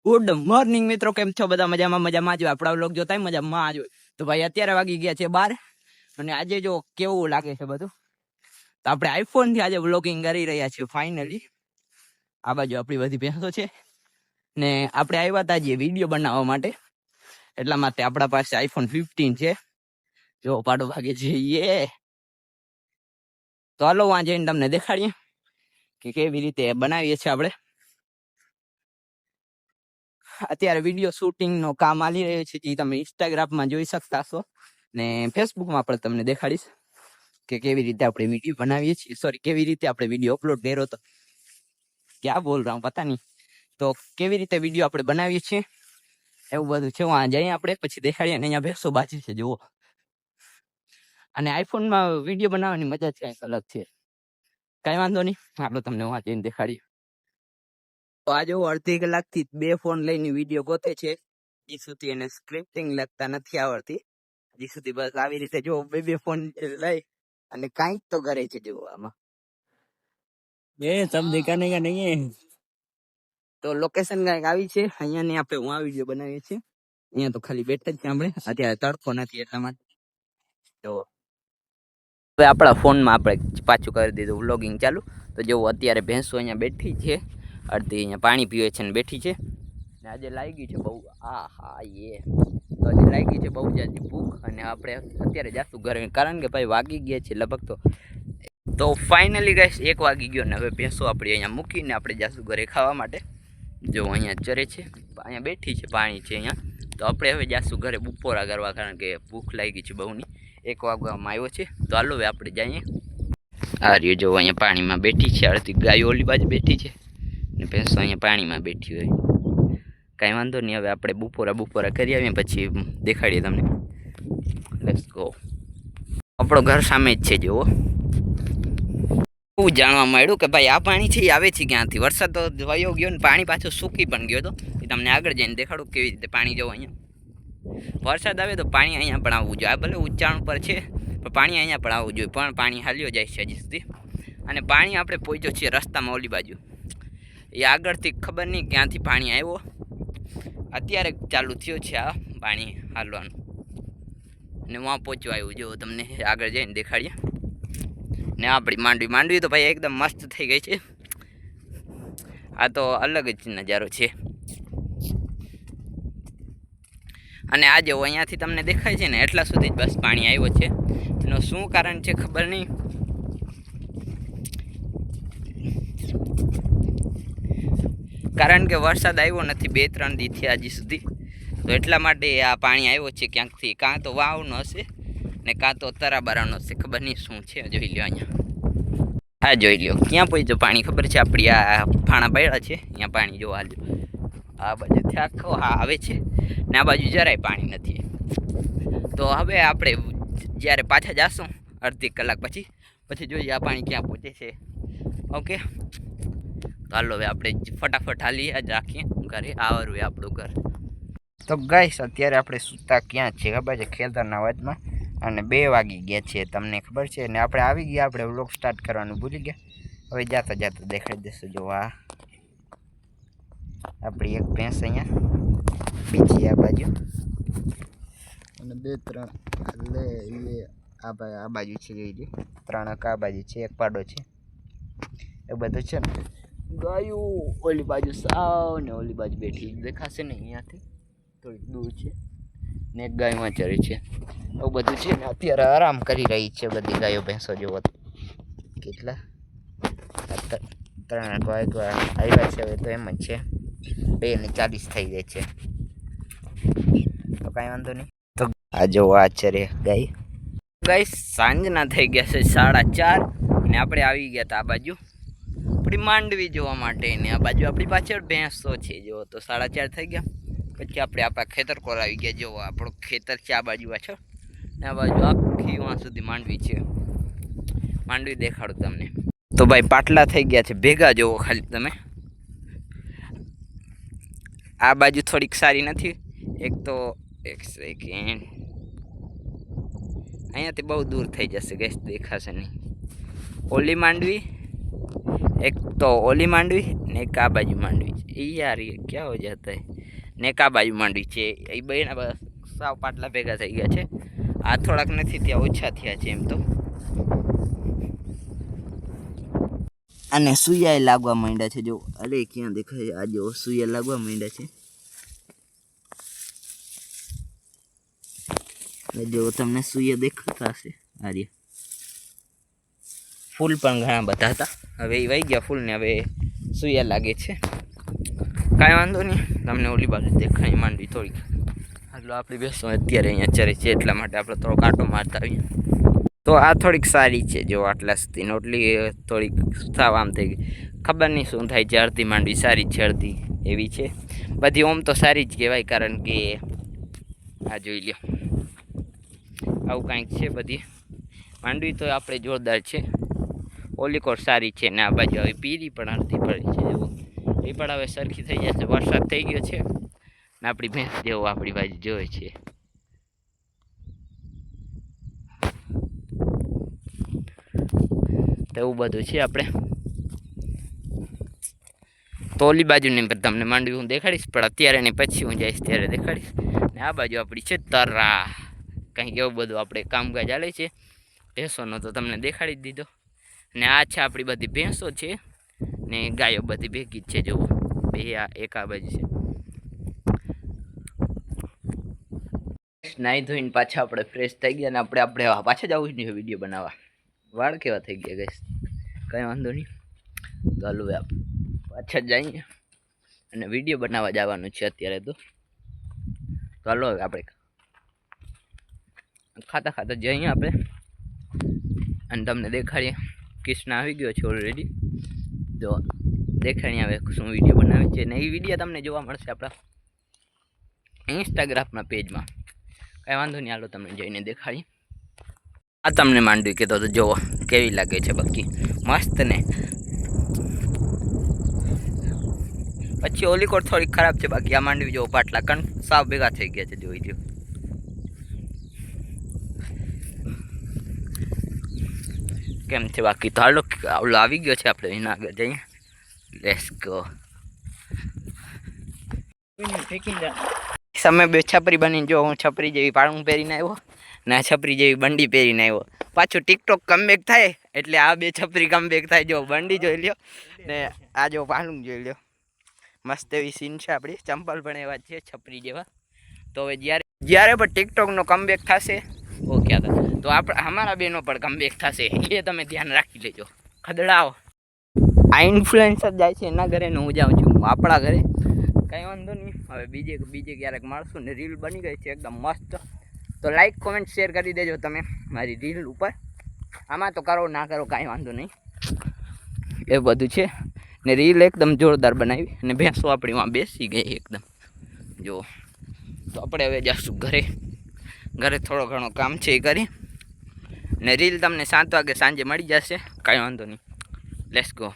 Good morning મિત્રો, કેમ છો બધા? મજામાં જ હોય. આપણા વ્લોગ જોતા મજામાં જ હોય. તો ભાઈ અત્યારે વાગી ગયા છે 12 અને આજે જો કેવું લાગે છે બધું. તો આપણે આઈફોન થી આજે વ્લોગિંગ કરી રહ્યા છીએ ફાઇનલી. આ બાજુ આપણી બધી ભેંસો છે ને આપણે આવ્યા હતા જે વિડીયો બનાવવા માટે, એટલા માટે આપણા પાસે આઈફોન 15 છે. જો પાડો ભાગે છે એ. તો હાલો વાં જઈને તમને દેખાડીએ કે કેવી રીતે બનાવીએ છીએ આપણે. અત્યારે વિડીયો શૂટિંગ નો કામ આલી રહ્યો છે, જે તમે ઇન્સ્ટાગ્રામમાં જોઈ શકતા છો ને ફેસબુકમાં પણ તમને દેખાડીશ કે કેવી રીતે આપણે વિડીયો બનાવીએ છીએ. સોરી, કેવી રીતે આપણે વિડીયો અપલોડ કર્યો હતો. ક્યાં બોલ રહા હું પતા નહીં. તો કેવી રીતે વિડીયો આપણે બનાવીએ છીએ એવું બધું છે. વાં જઈએ આપણે, પછી દેખાડીએ. ને અહીંયા ભેંસો બાજી છે જુઓ. અને આઈફોનમાં વિડીયો બનાવવાની મજા જ કંઈક અલગ છે. કઈ વાંધો નહીં, આપણે તમને વાં જઈને દેખાડીએ. તો આજે અડધી કલાકથી 2 ફોન લઈને વિડીયો ગોતે છે. હજી સુધી એને સ્ક્રિપ્ટિંગ લખતા નથી આવડતી. હજી સુધી બસ આવી રીતે જો 2 ફોન લઈ અને કાંઈક તો કરે છે જો આમાં. सब दिखाने का नहीं है। તો લોકેશન કાંઈક આવી છે. અહીંયા ને આપણે હું આ વિડીયો બનાવીએ છીએ. અહીંયા તો ખાલી બેઠા જ છે આપણે. અત્યારે તડકો નથી એટલા માટે. તો હવે આપણા ફોનમાં આપણે પાછું કરી દીધું વ્લોગિંગ ચાલુ. તો જો અત્યારે ભેંસો અહીંયા બેઠી છે, અડધી અહીંયા પાણી પીવે છે ને બેઠી છે. ને આજે લાગી છે બહુ, આ હા એ તો આજે લાગી છે બહુ જાજી ભૂખ. અને આપણે અત્યારે જાશું ઘરે, કારણ કે ભાઈ વાગી ગયા છે લગભગ. તો ફાઇનલી ગાઈસ 1 વાગી ગયો ને હવે ભેંસો આપણે અહીંયા મૂકીને આપણે જાશું ઘરે ખાવા માટે. જો અહીંયા ચરે છે, અહીંયા બેઠી છે, પાણી છે અહીંયા. તો આપણે હવે જાશું ઘરે બપોરા કરવા, કારણ કે ભૂખ લાગી છે બહુની. 1 વાગવામાં આવ્યો છે. તો હાલો હવે આપણે જઈએ. આ રહ્યો જો અહીંયા પાણીમાં બેઠી છે, અડધી ગાયો ઓલી બાજુ બેઠી છે ને ભેંસો અહીંયા પાણીમાં બેઠી હોય. કાંઈ વાંધો નહીં, હવે આપણે બપોરા કરી આવીએ પછી દેખાડીએ તમને. Let's go. આપણો ઘર સામે જ છે જુઓ. એવું જાણવા મળ્યું કે ભાઈ આ પાણી છે એ આવે છે ક્યાંથી. વરસાદ તો વયો ગયો ને પાણી પાછું સૂકી પણ ગયો હતો. એ તમને આગળ જઈને દેખાડું કેવી રીતે પાણી જવું. અહીંયા વરસાદ આવે તો પાણી અહીંયા પણ આવવું જોઈએ. આ ભલે ઊંચાણ પર છે પણ પાણી અહીંયા પણ આવવું જોઈએ. પણ પાણી હાલ્યો જાય છે હજી સુધી. અને પાણી આપણે પહોંચ્યો છીએ રસ્તામાં ઓલી બાજુ. એ આગળથી ખબર નહીં ક્યાંથી પાણી આવ્યો. અત્યારે ચાલુ થયો છે આ પાણી હાલવાનું. ને વાં પહોંચવા આવ્યું જો તમને આગળ જઈને દેખાડીએ. ને આપણી માંડવી તો ભાઈ એકદમ મસ્ત થઈ ગઈ છે. આ તો અલગ જ નજારો છે. અને આ જો અહીંયાથી તમને દેખાય છે ને એટલા સુધી જ બસ પાણી આવ્યો છે. એનું શું કારણ છે ખબર નહીં. કારણ કે વરસાદ આવ્યો નથી 2-3 દીથી હજી સુધી. તો એટલા માટે આ પાણી આવ્યો છે ક્યાંકથી. કાં તો વાવનો હશે ને કાં તો તરાબારાનો હશે, ખબર નહીં શું છે. જોઈ લ્યો અહીંયા. હા જોઈ લ્યો ક્યાં પહોંચ્યો પાણી ખબર છે. આપણી આ ફાણા પડ્યા છે અહીંયા પાણી જોવા હાલ્યો. આ બાજુથી આખો હા આવે છે ને આ બાજુ જરાય પાણી નથી. તો હવે આપણે જ્યારે પાછા જાશું અડધી કલાક પછી જોઈએ આ પાણી ક્યાં પહોંચે છે. ઓકે, તો હાલો હવે આપણે ફટાફટ હાલી જ રાખીએ ઘરે. આવરું હોય આપણું ઘર. તો ગાઈસ અત્યારે આપણે સૂતા ક્યાં છે ખબર છે? ખેતરના અવાજમાં. અને 2 વાગી ગયા છે, તમને ખબર છે. ને આપણે આવી ગયા, આપણે વ્લોગ સ્ટાર્ટ કરવાનું ભૂલી ગયા. હવે જાતા દેખાડી દઈશું. જો આ આપણી એક ભેંસ અહીંયા, બીજી આ બાજુ અને 2-3 એટલે એ આ બાજુ છે. જોઈ લે 3 આ બાજુ છે, એક પાડો છે. એ બધું છે ને ગાયું ઓલી બાજુ સાવ ને ઓલી બાજુ બેઠી દેખાશે ને, અહીંયાથી થોડીક દૂર છે ને એક ગાયમાં ચરે છે. એવું બધું છે ને અત્યારે આરામ કરી રહી છે બધી ગાયો ભેંસો. જોવો કેટલા 3 વાગ્યા આવ્યા છે. હવે તો એમ જ છે, 2:40 થઈ જાય છે. તો કાંઈ વાંધો નહીં. તો આ જો આ ચરે ગાય સાંજના થઈ ગયા છે 4:30 ને આપણે આવી ગયા હતા આ બાજુ આપણી માંડવી જોવા માટે. ને આ બાજુ આપણી પાછળ ભેંસો છે. જો તો 4:30 થઈ ગયા. પછી આપણે આપણા ખેતર કોર આવી ગયા. જો આપણું ખેતર છે આ બાજુ પાછળ ને આ બાજુ આખી વાં સુધી માંડવી છે. માંડવી દેખાડું તમને. તો ભાઈ પાટલા થઈ ગયા છે ભેગા. જોવો ખાલી તમે. આ બાજુ થોડીક સારી નથી. એક તો એક સેકન્ડ, અહીંયાથી બહુ દૂર થઈ જશે ગેસ, દેખાશે નહીં. ઓલી માંડવી एक तो ओली मांडवी ने एक आ बाजू मांडवी छे। यार ये क्या हो जाता है। ने एक आ बाजू मांडवी छे ए बेना बस साव पाटला भेगा थई गया छे। आ थोड़ाक नथी त्या ओछा थया छे एम तो अने सुया लागवा मांड्या छे। जो अरे क्यां देखाय आ जो सुया लागवा मांड्या छे। जो तमने सुया देखाता हशे आ रह्या फूल पण घणा बधा हता हवे ए वही गया फूल ने हवे सुया लागे छे। कांई वांधो नहीं तमने ओली बाजू देखाई मांडवी थोड़ी हालो आपणी बेसो अत्यारे अहींया चरे छे એટલા માટે આપણે થોડો કાંટો મારતા આવીએ। तो आ थोड़ीक सारी है जो आटला सुधी ओटली थोड़ीक साव आम थई गई खबर नहीं शुं थाय छे। अर्धी मांडवी सारी छे अर्धी एवी छे बधी ओम तो सारी ज कहेवाय कारण के आ जोई ल्यो आવું કાંઈક છે બધી માંડવી તો આપણે જોરદાર છે। ઓલી કોર સારી છે ને આ બાજુ હવે પીરી પણ અડધી પડી છે જેવો એ પણ હવે સરખી થઈ જશે વરસાદ થઈ ગયો છે ને આપણી ભેંસ જેવો આપણી બાજુ જોવે છે। તો એવું બધું છે આપણે તો ઓલી બાજુની તમને માંડવી હું દેખાડીશ પણ અત્યારે ને પછી હું જઈશ ત્યારે દેખાડીશ ને આ બાજુ આપણી છે તરા કંઈક એવું બધું આપણે કામકાજ ચાલે છે। ભેંસોનો તો તમને દેખાડી જ દીધો ને આ છે આપણી બધી ભેંસો છે ને ગાયો બધી ભેગી જ છે જુઓ બે આ એક આ બાજુ છે। નાહી ધોઈને પાછા આપણે ફ્રેશ થઈ ગયા ને આપણે પાછા જ આવું જોઈએ વિડીયો બનાવવા। વાળ કેવા થઈ ગયા ગઈશ કંઈ વાંધો નહીં તો હાલો આપણે પાછા જઈએ અને વિડીયો બનાવવા જવાનું છે અત્યારે તો હાલો હવે આપણે ખાતા ખાતા જઈએ આપણે અને તમને દેખાડીએ કૃષ્ણ આવી ગયો છે ઓલરેડી તો દેખાડીએ હવે શું વિડીયો બનાવે છે ને એ વિડીયો તમને જોવા મળશે આપણા ઇન્સ્ટાગ્રામના પેજમાં કાંઈ વાંધો નહીં હાલો તમને જઈને દેખાડીએ। આ તમને માંડવી કહેતો તો જોવો કેવી લાગે છે બાકી મસ્ત ને પછી ઓલી કોર થોડીક ખરાબ છે બાકી આ માંડવી જોવો પાટલા કણ સાવ ભેગા થઈ ગયા છે જોઈ જો કેમ છે બાકી તો હાલો આવલો આવી ગયો છે આપણે એના આગળ જઈએ લેટ્સ ગો। સમય બે છપરી બનીને જો હું છપરી જેવી પાળું પહેરીને આવ્યો ને આ છપરી જેવી બંડી પહેરીને આવ્યો પાછું ટિકટોક કમબેક થાય એટલે આ બે છપરી કમબેક થાય જો બંડી જોઈ લ્યો ને આ જો પાળું જોઈ લ્યો મસ્ત એવી સીન છે આપણી ચંપલ પણ એવા છે છપરી જેવા। તો હવે જ્યારે પણ ટિકટોકનો કમબેક થશે ઓકે તો આપણે અમારા બેનો પણ કમબેક થશે એ તમે ધ્યાન રાખી લેજો ખદડાઓ આ ઇન્ફ્લુએન્સર જાય છે એના ઘરે ને હું જાઉં છું આપણા ઘરે કંઈ વાંધો નહીં હવે બીજે ક્યારેક મળશું ને રીલ બની ગઈ છે એકદમ મસ્ત તો લાઈક કોમેન્ટ શેર કરી દેજો તમે મારી રીલ ઉપર આમાં તો કરો ના કરો કાંઈ વાંધો નહીં એ બધું છે ને રીલ એકદમ જોરદાર બનાવી અને ભેંસો આપણી માં બેસી ગઈ એકદમ જો તો આપણે હવે જઈશું ઘરે થોડો ઘણો કામ છે એ કરી ને રીલ તમને 7 વાગે સાંજે મળી જશે કાંઈ વાંધો નહીં લેટ્સ ગો।